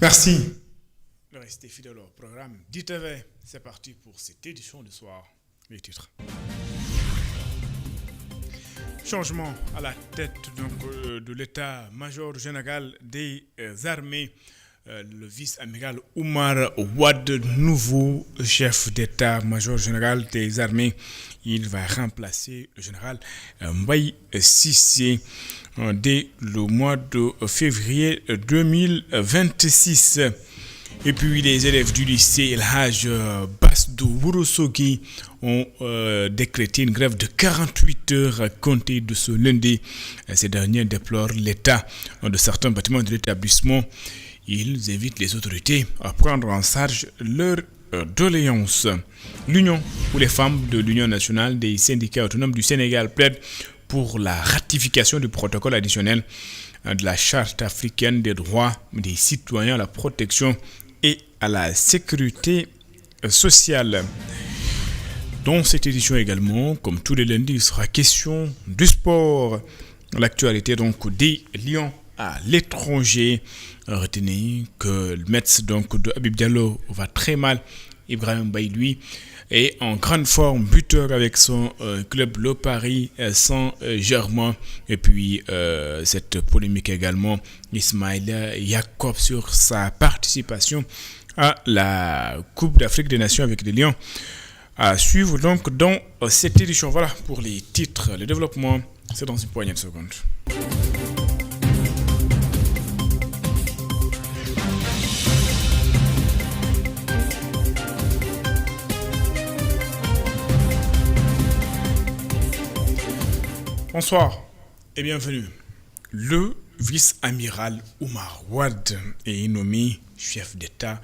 Merci de rester fidèle au programme d'ITV. C'est parti pour cette édition du soir. Les titres. Changement à la tête de l'état-major général des armées. Le vice-amiral Oumar Wade, nouveau chef d'état-major général des armées. Il va remplacer le général Mbaye Cissé dès le mois de février 2026. Et puis les élèves du lycée El Hadj Bass de Ourossogui ont décrété une grève de 48 heures à compter de ce lundi. Ces derniers déplorent l'état de certains bâtiments de l'établissement. Ils invitent les autorités à prendre en charge leurs doléances. L'Union pour les femmes de l'Union nationale des syndicats autonomes du Sénégal plaide pour la ratification du protocole additionnel de la Charte africaine des droits des citoyens à la protection et à la sécurité sociale. Dans cette édition également, comme tous les lundis, il sera question du sport. L'actualité donc des Lions à l'étranger. Retenez que le Metz donc de Habib Diallo va très mal. Ibrahim Mbaye, lui, est en grande forme, buteur avec son club le Paris Saint-Germain. Et puis cette polémique également, Ismaïla Jacob sur sa participation à la Coupe d'Afrique des Nations avec les Lions. À suivre donc dans cette édition. Voilà pour les titres. Le développement, c'est dans une poignée de secondes. Bonsoir et bienvenue. Le vice-amiral Oumar Wade est nommé chef d'État,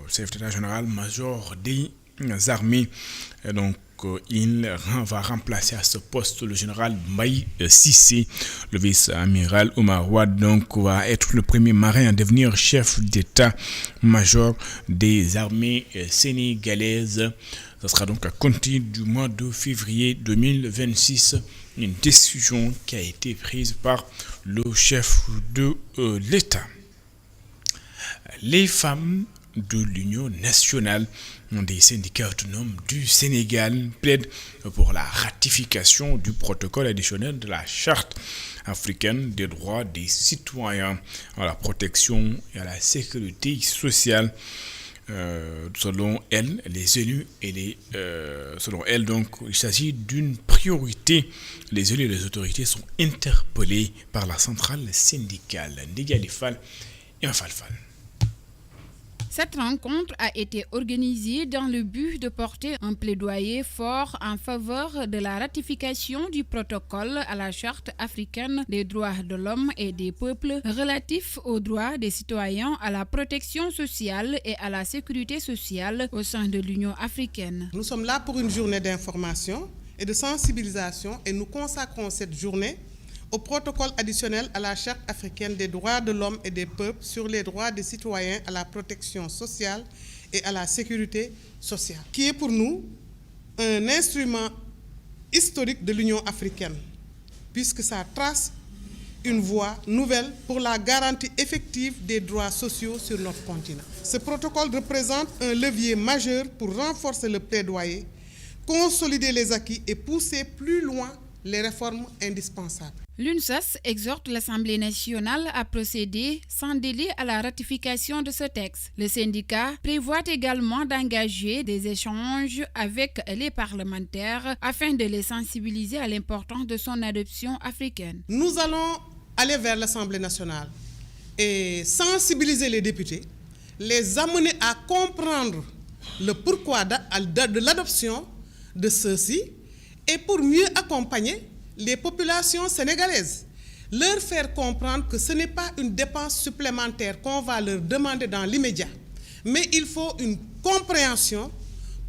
chef d'État général-major des armées. Il va remplacer à ce poste le général Mbaye Cissé. Le vice-amiral Oumar Wade va être le premier marin à devenir chef d'État-major des armées sénégalaises. Ce sera donc à compter du mois de février 2026, une décision qui a été prise par le chef de l'État. Les femmes de l'Union nationale des syndicats autonomes du Sénégal plaident pour la ratification du protocole additionnel de la Charte africaine des droits des citoyens à la protection et à la sécurité sociale. Selon elle, les élus et selon elle, donc, il s'agit d'une priorité. Les élus et les autorités sont interpellés par la centrale syndicale. Ndigali Fall et Mfalfal. Cette rencontre a été organisée dans le but de porter un plaidoyer fort en faveur de la ratification du protocole à la Charte africaine des droits de l'homme et des peuples relatif aux droits des citoyens à la protection sociale et à la sécurité sociale au sein de l'Union africaine. Nous sommes là pour une journée d'information et de sensibilisation et nous consacrons cette journée au protocole additionnel à la Charte africaine des droits de l'homme et des peuples sur les droits des citoyens à la protection sociale et à la sécurité sociale, qui est pour nous un instrument historique de l'Union africaine, puisque ça trace une voie nouvelle pour la garantie effective des droits sociaux sur notre continent. Ce protocole représente un levier majeur pour renforcer le plaidoyer, consolider les acquis et pousser plus loin les réformes indispensables. L'UNSAS exhorte l'Assemblée nationale à procéder sans délai à la ratification de ce texte. Le syndicat prévoit également d'engager des échanges avec les parlementaires afin de les sensibiliser à l'importance de son adoption africaine. Nous allons aller vers l'Assemblée nationale et sensibiliser les députés, les amener à comprendre le pourquoi de l'adoption de ceux-ci et pour mieux accompagner les populations sénégalaises, leur faire comprendre que ce n'est pas une dépense supplémentaire qu'on va leur demander dans l'immédiat, mais il faut une compréhension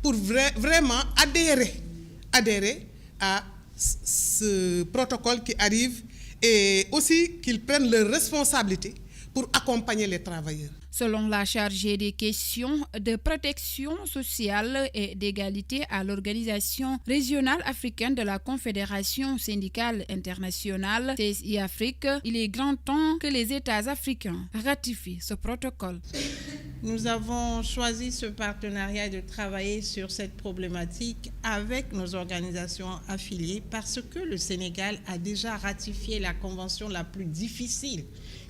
pour vraiment adhérer à ce protocole qui arrive et aussi qu'ils prennent leurs responsabilités pour accompagner les travailleurs. Selon la chargée des questions de protection sociale et d'égalité à l'Organisation régionale africaine de la Confédération syndicale internationale, CSI Afrique, il est grand temps que les États africains ratifient ce protocole. Nous avons choisi ce partenariat et de travailler sur cette problématique avec nos organisations affiliées parce que le Sénégal a déjà ratifié la convention la plus difficile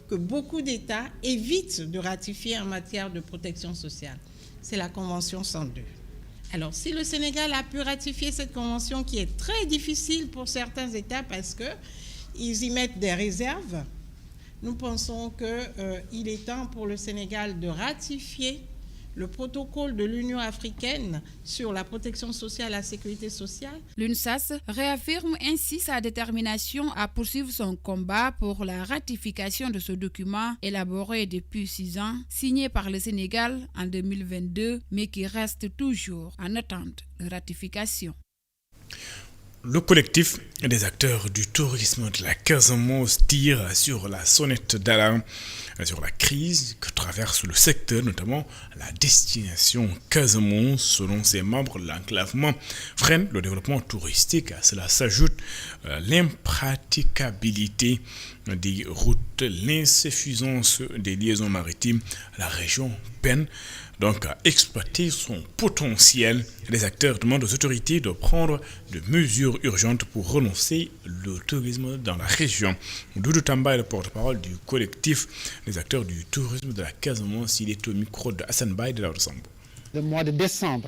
que beaucoup d'États évitent de ratifier en matière de protection sociale. C'est la Convention 102. Alors, si le Sénégal a pu ratifier cette convention qui est très difficile pour certains États parce qu'ils y mettent des réserves, nous pensons qu'il est temps pour le Sénégal de ratifier le protocole de l'Union africaine sur la protection sociale et la sécurité sociale. L'UNSAS réaffirme ainsi sa détermination à poursuivre son combat pour la ratification de ce document élaboré depuis 6 ans, signé par le Sénégal en 2022, mais qui reste toujours en attente de ratification. Le collectif des acteurs du tourisme de la Casamance tire sur la sonnette d'alarme sur la crise que traverse le secteur, notamment la destination Casamance. Selon ses membres, l'enclavement freine le développement touristique. À cela s'ajoute l'impraticabilité des routes, l'insuffisance des liaisons maritimes. La région peine donc à exploiter son potentiel. Les acteurs demandent aux autorités de prendre de mesures urgentes pour relancer le tourisme dans la région. Doudou Tamba est le porte-parole du collectif des acteurs du tourisme de la Casamance. Il est au micro de Hassan Baye de la Ressemble. Le mois de décembre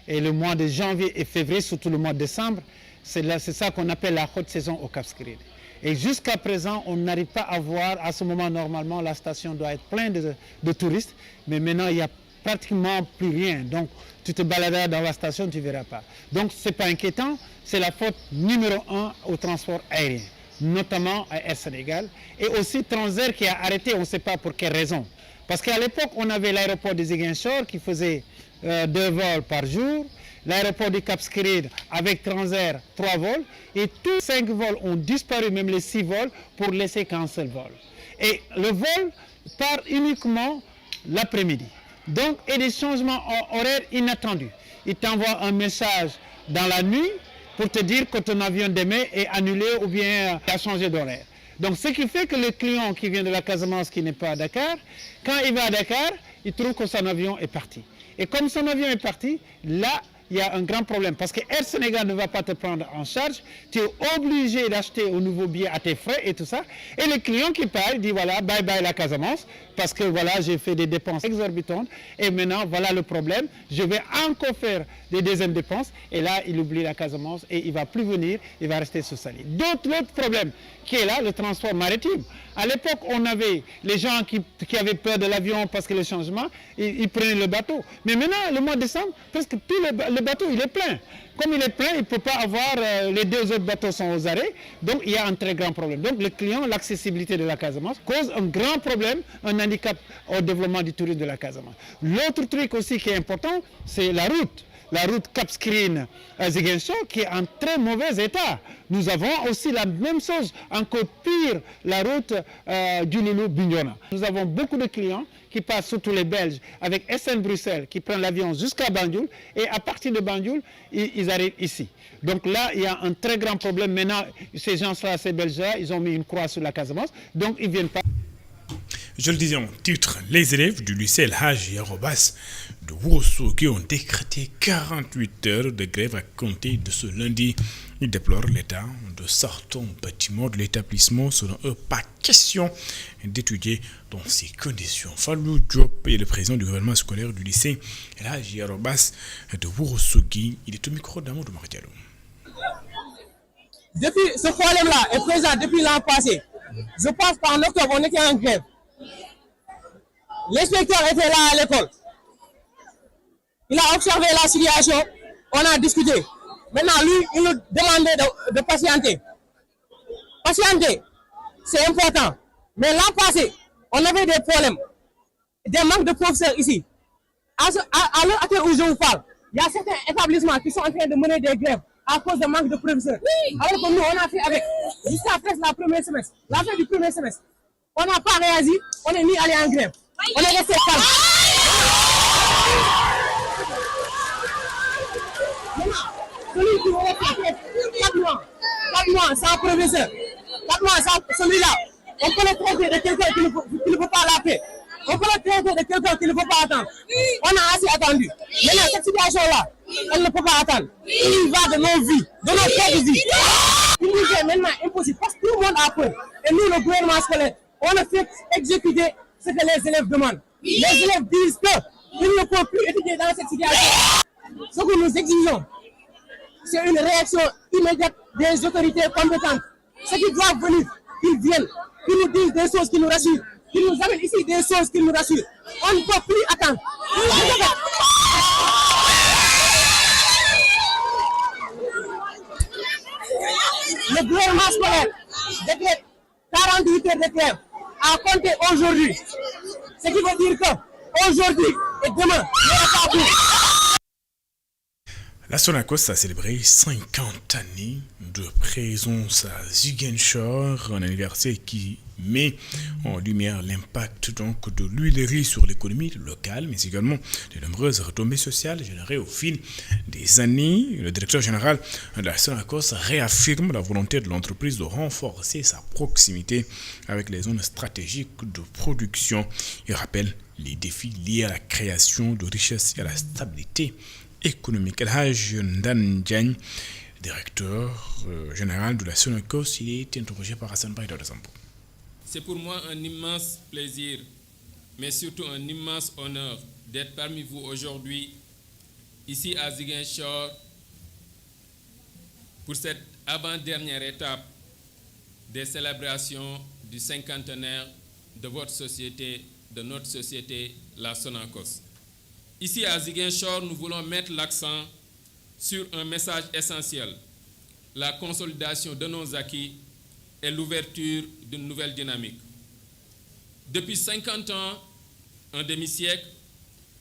et le mois de janvier et février, surtout le mois de décembre, c'est ça qu'on appelle la haute saison au Cap Skirring. Et jusqu'à présent, on n'arrive pas à voir, à ce moment normalement, la station doit être pleine de touristes, mais maintenant il y a pratiquement plus rien. Donc, tu te baladeras dans la station, tu ne verras pas. Donc, ce n'est pas inquiétant. C'est la faute numéro 1 au transport aérien, notamment à Air Sénégal. Et aussi Transair qui a arrêté, on ne sait pas pour quelle raison. Parce qu'à l'époque, on avait l'aéroport de Ziguinchor qui faisait 2 vols par jour. L'aéroport du Cap Skirring avec Transair, 3 vols. Et tous 5 vols ont disparu, même les 6 vols, pour laisser qu'un seul vol. Et le vol part uniquement l'après-midi. Donc, et des changements horaires inattendus. Il t'envoie un message dans la nuit pour te dire que ton avion demain est annulé ou bien a changé d'horaire. Donc, ce qui fait que le client qui vient de la Casamance, qui n'est pas à Dakar, quand il va à Dakar, il trouve que son avion est parti. Et comme son avion est parti, là, il y a un grand problème parce que Air Sénégal ne va pas te prendre en charge. Tu es obligé d'acheter un nouveau billet à tes frais et tout ça. Et le client qui parle dit voilà, bye bye la Casamance parce que voilà, j'ai fait des dépenses exorbitantes et maintenant voilà le problème. Je vais encore faire des deuxièmes dépenses et là, il oublie la Casamance et il ne va plus venir, il va rester sur sa ligne. L'autre problème qui est là, le transport maritime. À l'époque, on avait les gens qui avaient peur de l'avion parce que le changement, ils prenaient le bateau. Mais maintenant, le mois de décembre, presque tout le bateau, il est plein. Comme il est plein, il ne peut pas avoir, les 2 autres bateaux sont aux arrêts. Donc, il y a un très grand problème. Donc, le client, l'accessibilité de la Casamance cause un grand problème, un handicap au développement du tourisme de la Casamance. L'autre truc aussi qui est important, c'est la route. La route Cap Skirring à Ziguinchor qui est en très mauvais état. Nous avons aussi la même chose, encore pire, la route Diouloulou-Bignona. Nous avons beaucoup de clients qui passent, surtout les Belges, avec SN Bruxelles, qui prennent l'avion jusqu'à Banjul et à partir de Banjul, ils arrivent ici. Donc là, il y a un très grand problème. Maintenant, ces gens-là, ces Belges-là, ils ont mis une croix sur la Casamance, donc ils ne viennent pas. Je le disais en titre, les élèves du lycée El Hadj Yarobas de Ourossogui ont décrété 48 heures de grève à compter de ce lundi. Ils déplorent l'état de certains bâtiments de l'établissement. Selon eux, pas question d'étudier dans ces conditions. Fallou Diop est le président du gouvernement scolaire du lycée El Hadj Yarobas de Ourossogui. Il est au micro d'Amadou Mardiallo. Depuis ce problème-là est présent depuis l'an passé. Je pense qu'en octobre, on était en grève. L'inspecteur était là à l'école. Il a observé la situation. On a discuté. Maintenant, lui, il nous demandait de patienter. Patienter, c'est important. Mais l'an passé, on avait des problèmes. Des manques de professeurs ici. À l'heure où je vous parle, il y a certains établissements qui sont en train de mener des grèves à cause de manque de professeurs. Oui. Alors que nous, on a fait avec, jusqu'à presque la fin du premier semestre. On n'a pas réagi, on est mis allé en grève. On est resté calme. Celui qui aurait fait 4 mois sans professeur, 4 mois sans celui-là, on peut le traiter de quelqu'un qui ne veut pas la paix. On peut le traiter de quelqu'un qui ne veut pas attendre. On a assez attendu. Maintenant, cette situation-là, elle ne peut pas attendre. Il y va de nos vies, de notre propre vie. Il nous est maintenant impossible parce que tout le monde a peur. Et nous, le gouvernement scolaire, on a fait exécuter ce que les élèves demandent. Les élèves disent qu'ils ne peuvent plus étudier dans cette situation. Ce que nous exigeons, c'est une réaction immédiate des autorités compétentes. Ceux qui doivent venir, qu'ils viennent, qu'ils nous disent des choses qui nous rassurent, qu'ils nous amènent ici des choses qui nous rassurent. On ne peut plus attendre. Le gouvernement scolaire décrète 48 heures de grève à compter aujourd'hui. Ce qui veut dire qu'aujourd'hui et demain, il n'y aura pas plus. La Sonacos a célébré 50 années de présence à Ziguinchor, un anniversaire qui met en lumière l'impact donc de l'huilerie sur l'économie locale, mais également de nombreuses retombées sociales générées au fil des années. Le directeur général de la Sonacos réaffirme la volonté de l'entreprise de renforcer sa proximité avec les zones stratégiques de production. Il rappelle les défis liés à la création de richesses et à la stabilité économique. El Hadj Ndan Diagne, directeur général de la Sonacos, il est interrogé par Hassan Baïda de Zambo. C'est pour moi un immense plaisir, mais surtout un immense honneur d'être parmi vous aujourd'hui, ici à Ziguinchor, pour cette avant-dernière étape des célébrations du cinquantenaire de votre société, de notre société, la Sonacos. Ici à Ziguinchor, nous voulons mettre l'accent sur un message essentiel, la consolidation de nos acquis et l'ouverture d'une nouvelle dynamique. Depuis 50 ans, un demi-siècle,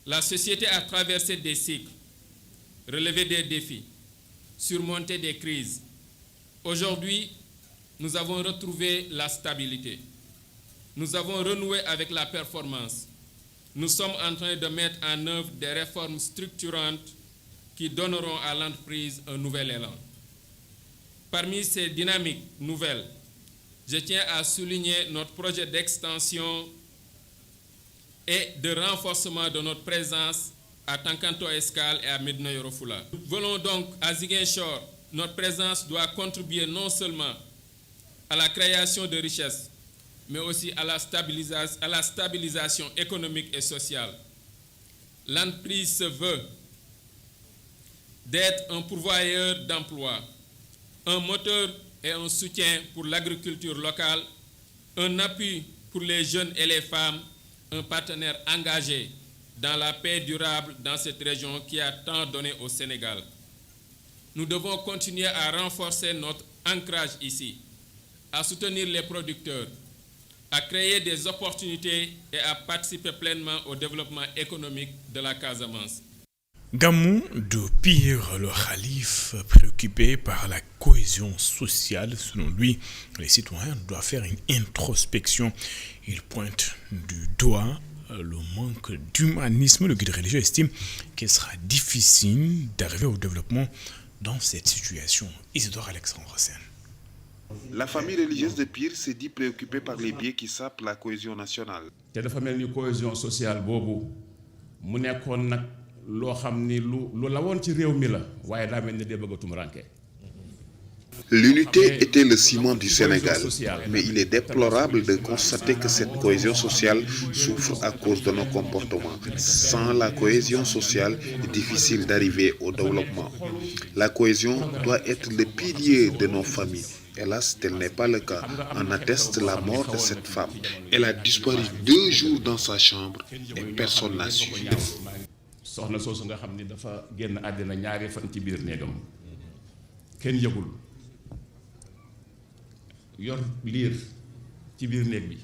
la société a traversé des cycles, relevé des défis, surmonté des crises. Aujourd'hui, nous avons retrouvé la stabilité. Nous avons renoué avec la performance. Nous sommes en train de mettre en œuvre des réformes structurantes qui donneront à l'entreprise un nouvel élan. Parmi ces dynamiques nouvelles, je tiens à souligner notre projet d'extension et de renforcement de notre présence à Tankanto Escale et à Médina Yoro Foulah. Nous voulons donc à Ziguinchor, notre présence doit contribuer non seulement à la création de richesses, mais aussi à la stabilisation économique et sociale. L'entreprise se veut d'être un pourvoyeur d'emplois, un moteur et un soutien pour l'agriculture locale, un appui pour les jeunes et les femmes, un partenaire engagé dans la paix durable dans cette région qui a tant donné au Sénégal. Nous devons continuer à renforcer notre ancrage ici, à soutenir les producteurs, à créer des opportunités et à participer pleinement au développement économique de la Casamance. Gamou de Pire, le calife, préoccupé par la cohésion sociale, selon lui, les citoyens doivent faire une introspection. Il pointe du doigt le manque d'humanisme. Le guide religieux estime qu'il sera difficile d'arriver au développement dans cette situation. Isidore Alexandre Sen. La famille religieuse de Pire s'est dit préoccupée par les biais qui sapent la cohésion nationale. te dafa mel ni cohésion sociale boobu mu nekkoon nag loo xam ni lu la woon ci réew mi la waaye daa mel ni dee bëgg a tumuraanke. L'unité était le ciment du Sénégal, mais il est déplorable de constater que cette cohésion sociale souffre à cause de nos comportements. Sans la cohésion sociale, il est difficile d'arriver au développement. La cohésion doit être le pilier de nos familles. Hélas, tel n'est pas le cas. En atteste la mort de cette femme. Elle a disparu 2 jours dans sa chambre et personne n'a su. soxna soosu nga xam ni dafa génn àddina ñaari fan ci biir néegam kenn yëgul yor liir ci biir néeg bi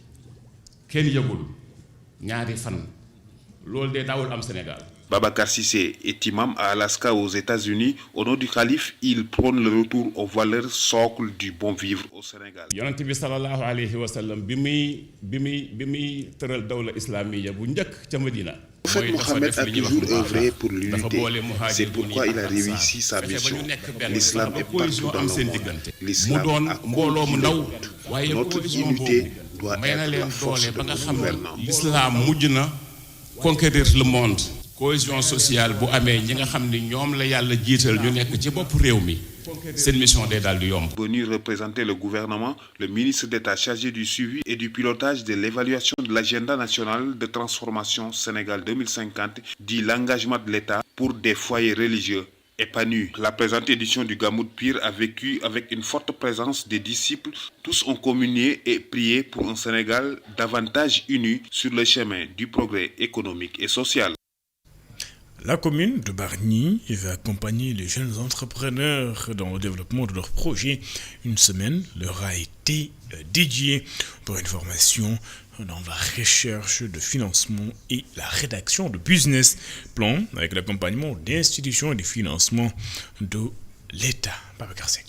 kenn yëgul ñaari fan loolu de daawul am Sénégal. Babacar Cissé est imam à Alaska aux États-Unis. Au nom du calife, il prône le retour aux valeurs socles du bon vivre au Sénégal. Yonent bi sallallahu alayhi wa sallam bi muy tëral dawla islamiya bu njëkk ca Medina. Le prophète Mohammed a toujours œuvré pour l'unité. C'est pourquoi il a réussi sa mission. L'islam est partout dans le monde. L'islam a compris le. Notre unité doit être la force de notre gouvernement. L'islam mujj na conquérir le monde. Cohésion sociale bu amee ñi nga xam ni ñoom la yàlla jiital ñu nekk ci bopp réew mi seen mission day daal di yomb. Venu représenter le gouvernement, le ministre d'État chargé du suivi et du pilotage de l'évaluation de l'agenda national de transformation Sénégal 2050 dit l'engagement de l'État pour des foyers religieux épanouis. La présente édition du Gamou Pire a vécu avec une forte présence des disciples. Tous ont communié et prié pour un Sénégal davantage uni sur le chemin du progrès économique et social. La commune de Bargny va accompagner les jeunes entrepreneurs dans le développement de leurs projets. Une semaine leur a été dédiée pour une formation dans la recherche de financement et la rédaction de business plan avec l'accompagnement d'institutions et de financement de l'État. Babacar Seck.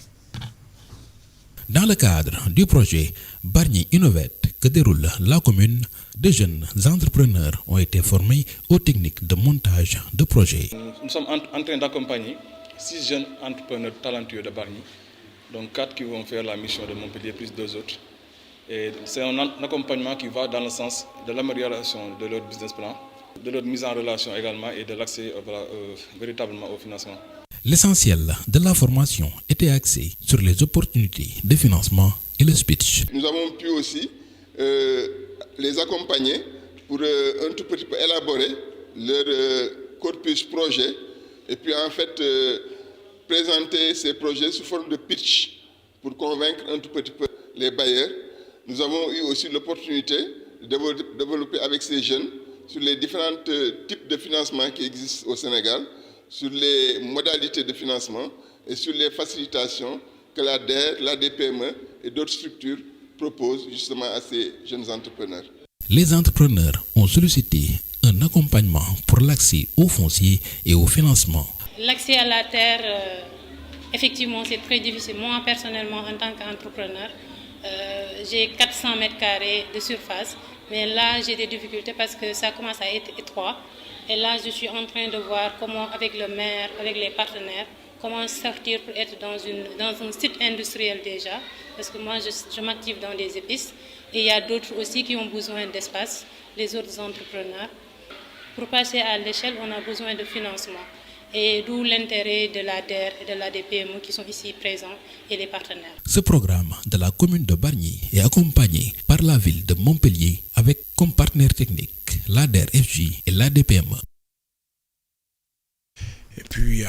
Dans le cadre du projet Bargny Innovate que déroule la commune, de jeunes entrepreneurs ont été formés aux techniques de montage de projets. Nous sommes en train d'accompagner 6 jeunes entrepreneurs talentueux de Bargny, donc 4 qui vont faire la mission de Montpellier plus 2 autres. Et c'est un accompagnement qui va dans le sens de l'amélioration de leur business plan, de leur mise en relation également et de l'accès véritablement au financement. L'essentiel de la formation était axé sur les opportunités de financement et le speech. Nous avons pu aussi les accompagner pour un tout petit peu élaborer leur corpus projet et puis en fait présenter ces projets sous forme de pitch pour convaincre un tout petit peu les bailleurs. Nous avons eu aussi l'opportunité de développer avec ces jeunes sur les différents types de financement qui existent au Sénégal, sur les modalités de financement et sur les facilitations que la DER, la DPME et d'autres structures proposent justement à ces jeunes entrepreneurs. Les entrepreneurs ont sollicité un accompagnement pour l'accès au foncier et au financement. L'accès à la terre, effectivement, c'est très difficile. Moi, personnellement, en tant qu'entrepreneur, j'ai 400 mètres carrés de surface, mais là, j'ai des difficultés parce que ça commence à être étroit. Et là, je suis en train de voir comment, avec le maire, avec les partenaires, comment sortir pour être dans un site industriel déjà, parce que moi, je m'active dans les épices. Et il y a d'autres aussi qui ont besoin d'espace, les autres entrepreneurs. Pour passer à l'échelle, on a besoin de financement. Et d'où l'intérêt de la DER et de la DPME qui sont ici présents et les partenaires. Ce programme de la commune de Bargny est accompagné par la ville de Montpellier avec comme partenaire technique la DER-FJ et la DPME. Et puis,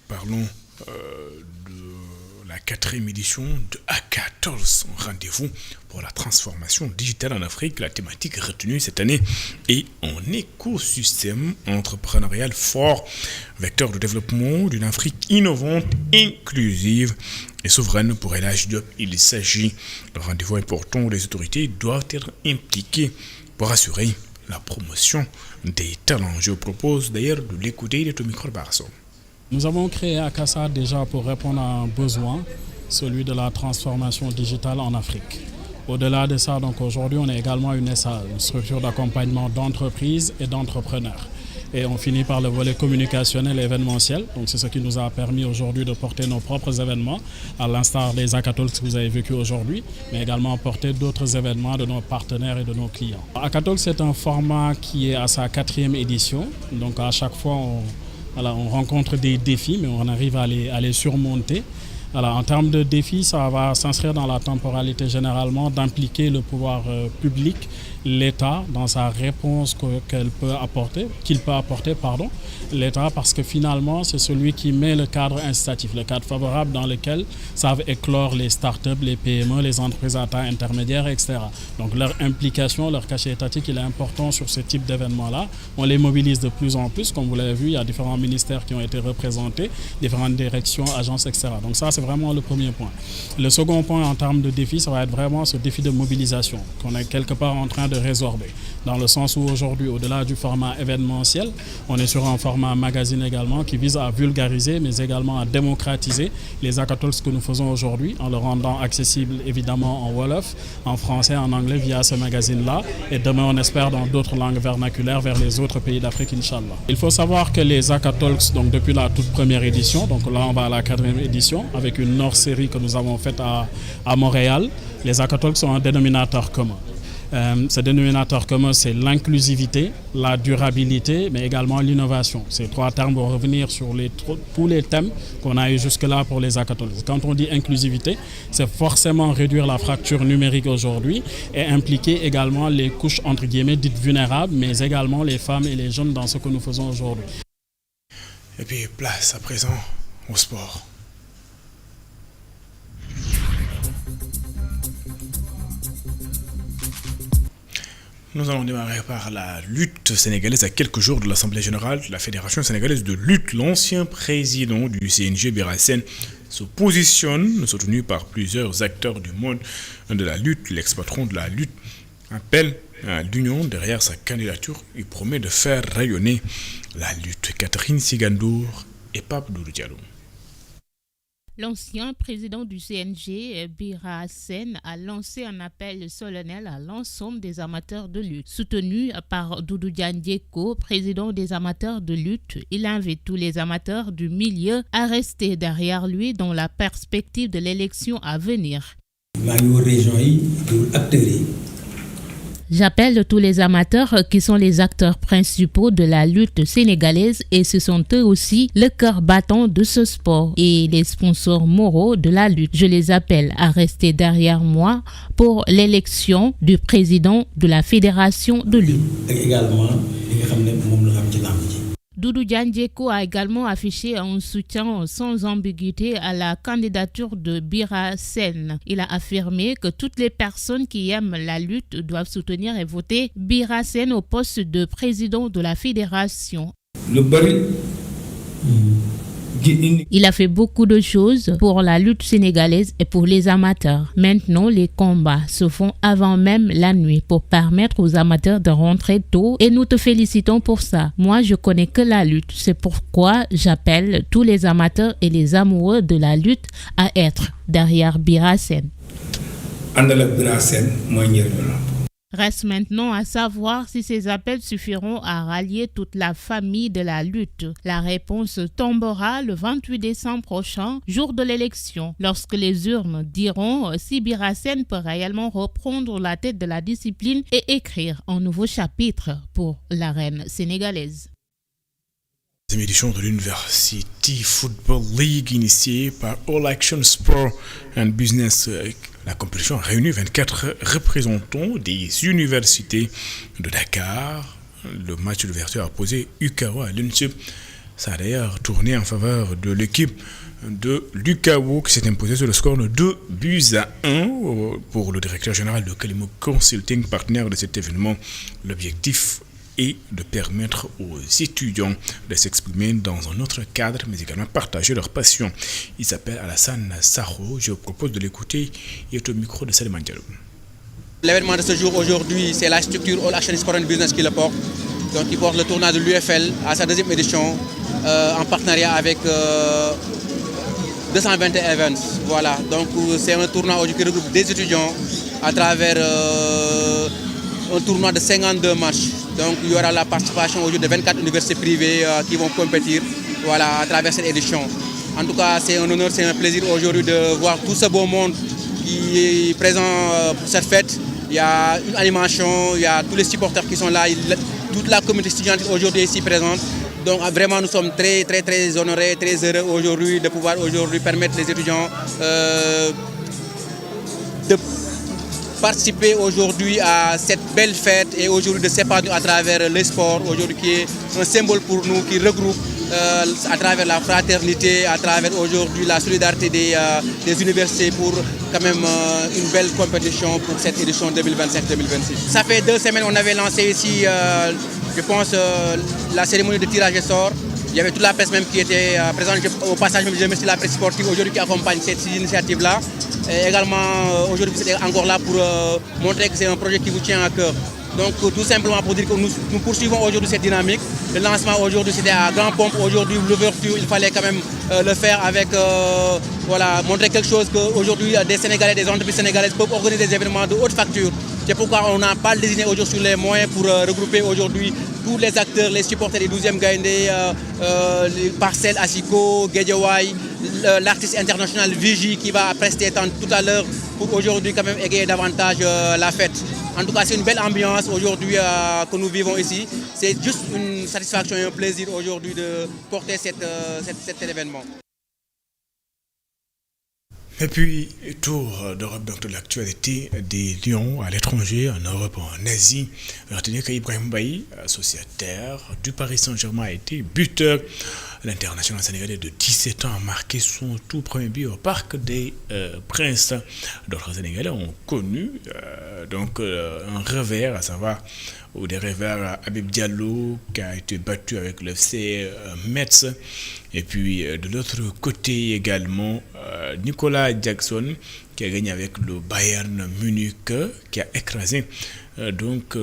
parlons de la 4e édition de A14, rendez-vous pour la transformation digitale en Afrique. La thématique retenue cette année est un écosystème entrepreneurial fort, vecteur de développement d'une Afrique innovante, inclusive et souveraine. Pour El Hadji Diop, il s'agit d'un rendez-vous important où les autorités doivent être impliquées pour assurer la promotion des talents. Je vous propose d'ailleurs de l'écouter, il est au micro de Barso. Nous avons créé ACASA déjà pour répondre à un besoin, celui de la transformation digitale en Afrique. Au-delà de ça, donc aujourd'hui, on est également une SA, une structure d'accompagnement d'entreprises et d'entrepreneurs. Et on finit par le volet communicationnel et événementiel. Donc c'est ce qui nous a permis aujourd'hui de porter nos propres événements, à l'instar des Acatols que vous avez vécu aujourd'hui, mais également porter d'autres événements de nos partenaires et de nos clients. Acatols, c'est un format qui est à sa 4e édition. Donc à chaque fois, on rencontre des défis, mais on arrive à les surmonter. Alors, en termes de défis, ça va s'inscrire dans la temporalité généralement d'impliquer le pouvoir public, l'État, dans sa réponse qu'il peut apporter, l'État, parce que finalement, c'est celui qui met le cadre incitatif, le cadre favorable dans lequel savent éclore les startups, les PME, les entreprises à taille intermédiaire, etc. Donc, leur implication, leur cachet étatique, il est important sur ce type d'événements-là. On les mobilise de plus en plus, comme vous l'avez vu, il y a différents ministères qui ont été représentés, différentes directions, agences, etc. Donc ça, c'est vraiment le premier point. Le second point en termes de défi, ça va être vraiment ce défi de mobilisation qu'on est quelque part en train de résorber. Dans le sens où aujourd'hui, au-delà du format événementiel, on est sur un format magazine également qui vise à vulgariser, mais également à démocratiser les hackathons que nous faisons aujourd'hui, en le rendant accessible évidemment en Wolof, en français, en anglais via ce magazine-là. Et demain, on espère dans d'autres langues vernaculaires vers les autres pays d'Afrique, Inch'Allah. Il faut savoir que les hackathons, donc depuis la toute première édition, donc là on va à la 4e édition, avec une hors-série que nous avons faite à Montréal, les hackathons sont un dénominateur commun. Ce dénominateur commun, c'est l'inclusivité, la durabilité, mais également l'innovation. Ces 3 termes vont revenir sur tous les thèmes qu'on a eu jusque-là pour les hackathons. Quand on dit inclusivité, c'est forcément réduire la fracture numérique aujourd'hui et impliquer également les couches, entre guillemets, dites vulnérables, mais également les femmes et les jeunes dans ce que nous faisons aujourd'hui. Et puis, place à présent au sport. Nous allons démarrer par la lutte sénégalaise. À quelques jours de l'Assemblée générale de la Fédération sénégalaise de lutte, l'ancien président du CNG, Bira Sène, se positionne, soutenu par plusieurs acteurs du monde de la lutte. L'ex-patron de la lutte appelle à l'union derrière sa candidature. Il promet de faire rayonner la lutte. Catherine Sigandour et Pape Doudou Diallo. L'ancien président du CNG, Bira Sène, a lancé un appel solennel à l'ensemble des amateurs de lutte. Soutenu par Doudou Diandjeko, président des amateurs de lutte, il invite tous les amateurs du milieu à rester derrière lui dans la perspective de l'élection à venir. J'appelle tous les amateurs qui sont les acteurs principaux de la lutte sénégalaise et ce sont eux aussi le cœur battant de ce sport et les sponsors moraux de la lutte. Je les appelle à rester derrière moi pour l'élection du président de la Fédération de lutte. Doudou Diandjeko a également affiché un soutien sans ambiguïté à la candidature de Bira Sène. Il a affirmé que toutes les personnes qui aiment la lutte doivent soutenir et voter Bira Sène au poste de président de la fédération. Il a fait beaucoup de choses pour la lutte sénégalaise et pour les amateurs. Maintenant, les combats se font avant même la nuit pour permettre aux amateurs de rentrer tôt et nous te félicitons pour ça. Moi, je connais que la lutte. C'est pourquoi j'appelle tous les amateurs et les amoureux de la lutte à être derrière Bira Sène. Reste maintenant à savoir si ces appels suffiront à rallier toute la famille de la lutte. La réponse tombera le 28 décembre prochain, jour de l'élection, lorsque les urnes diront si Bira Sène peut réellement reprendre la tête de la discipline et écrire un nouveau chapitre pour l'arène sénégalaise. Deuxième édition de l'University Football League initiée par All Action Sport and Business. La compétition a réuni 24 représentants des universités de Dakar. Le match d'ouverture a opposé UCAO à l'UNSUP. Ça a d'ailleurs tourné en faveur de l'équipe de l'UCAO qui s'est imposée sur le score de 2-1 pour le directeur général de Kalimo Consulting, partenaire de cet événement. L'objectif est de permettre aux étudiants de s'exprimer dans un autre cadre, mais également partager leur passion. Il s'appelle Alassane Sarro. Je vous propose de l'écouter. Il est au micro de Salim Diallo. L'événement de ce jour aujourd'hui, c'est la structure All Action Sport and Business qui le porte. Donc, il porte le tournoi de l'UFL à sa deuxième édition en partenariat avec 221 Events. Voilà, donc c'est un tournoi aujourd'hui qui regroupe des étudiants à travers un tournoi de 52 matchs. Donc il y aura la participation aujourd'hui de 24 universités privées qui vont compétir à travers cette édition. En tout cas, c'est un honneur, c'est un plaisir aujourd'hui de voir tout ce beau monde qui est présent pour cette fête. Il y a une animation, il y a tous les supporters qui sont là, toute la communauté étudiante aujourd'hui ici présente. Donc vraiment nous sommes très honorés, très heureux aujourd'hui de pouvoir aujourd'hui permettre les étudiants de participer aujourd'hui à cette belle fête et aujourd'hui de s'épanouir à travers le sport, aujourd'hui qui est un symbole pour nous, qui regroupe à travers la fraternité, à travers aujourd'hui la solidarité des universités pour quand même une belle compétition pour cette édition 2025-2026. Ça fait 2 semaines qu'on avait lancé ici, je pense, la cérémonie de tirage et sort. Il y avait toute la presse même qui était présente. Au passage, je remercie la presse sportive aujourd'hui qui accompagne cette initiative-là. Et également, aujourd'hui, vous êtes encore là pour montrer que c'est un projet qui vous tient à cœur. Donc tout simplement pour dire que nous poursuivons aujourd'hui cette dynamique. Le lancement aujourd'hui c'était à grand pompe. Aujourd'hui l'ouverture il fallait quand même le faire avec montrer quelque chose qu'aujourd'hui des Sénégalais, des entreprises sénégalaises peuvent organiser des événements de haute facture. C'est pourquoi on n'a pas désigné aujourd'hui sur les moyens pour regrouper aujourd'hui tous les acteurs, les supporters des 12e Gaïndé, les Parcelles, Asiko, Guédiawaye, l'artiste international Vigie qui va prester tout à l'heure pour aujourd'hui quand même égayer davantage la fête. En tout cas, c'est une belle ambiance aujourd'hui que nous vivons ici. C'est juste une satisfaction et un plaisir aujourd'hui de porter cet événement. Et puis, tour d'Europe, donc de l'actualité des Lions à l'étranger, en Europe, en Asie. Retenez qu'Ibrahim Bailly, sociétaire du Paris Saint-Germain, a été buteur. L'international sénégalais de 17 ans a marqué son tout premier but au Parc des Princes. D'autres Sénégalais ont connu un revers, à savoir ou des revers Habib Diallo qui a été battu avec le FC Metz. Et puis de l'autre côté également Nicolas Jackson qui a gagné avec le Bayern Munich qui a écrasé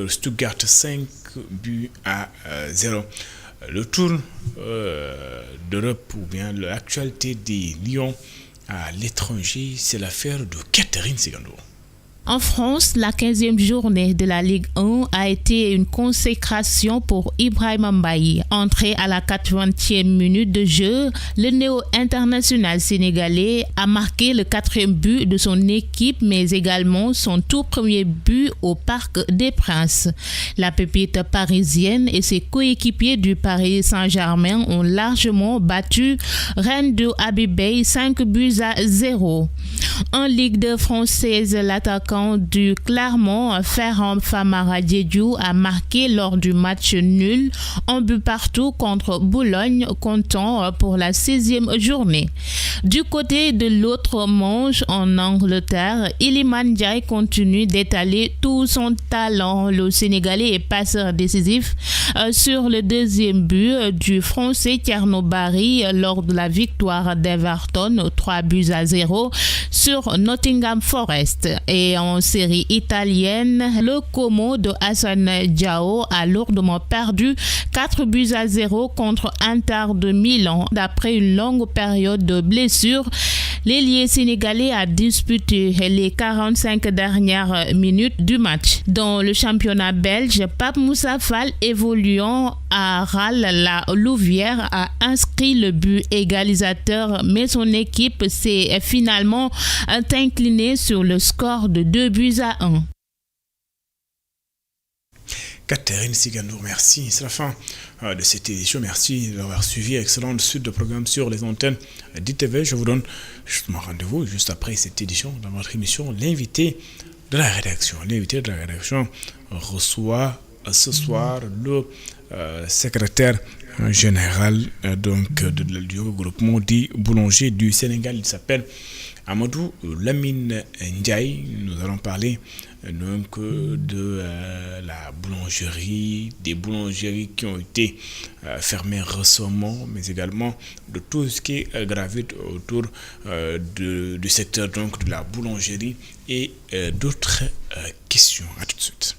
Stuttgart 5-0. Le tour d'Europe ou bien l'actualité des Lions à l'étranger, c'est l'affaire de Catherine Sigando. En France, la 15e journée de la Ligue 1 a été une consécration pour Ibrahima Mbaye. Entré à la 80e minute de jeu, le néo-international sénégalais a marqué le 4e but de son équipe, mais également son tout premier but au Parc des Princes. La pépite parisienne et ses coéquipiers du Paris Saint-Germain ont largement battu Rennes de Abibey 5-0. En Ligue 2 française, l'attaquant du Clermont, Ferran Famara Diédhiou, a marqué lors du match nul, un but partout contre Boulogne, comptant pour la 16e journée. Du côté de l'autre manche, en Angleterre, Iliman Ndiaye continue d'étaler tout son talent. Le Sénégalais est passeur décisif sur le deuxième but du Français Thierno Barry lors de la victoire d'Everton 3-0 sur Nottingham Forest. Et en série italienne, le Como de Hassan Diao a lourdement perdu 4-0 contre Inter de Milan. D'après une longue période de blessure, l'ailier sénégalais a disputé les 45 dernières minutes du match. Dans le championnat belge, Pape Moussa Fall, évoluant à Râle-la-Louvière, a inscrit le but égalisateur, mais son équipe s'est finalement inclinée sur le score de 2-1. Catherine Sigando, merci. C'est la fin de cette édition. Merci d'avoir suivi. Excellente suite de programmes sur les antennes d'ITV. Je vous donne justement rendez-vous juste après cette édition dans votre émission. L'invité de la rédaction. L'invité de la rédaction reçoit ce soir le secrétaire général du regroupement des boulangers du Sénégal. Il s'appelle Amadou Lamine Ndiaye. Nous allons parler de la boulangerie, des boulangeries qui ont été fermées récemment, mais également de tout ce qui gravite autour du secteur de la boulangerie et d'autres questions. À tout de suite.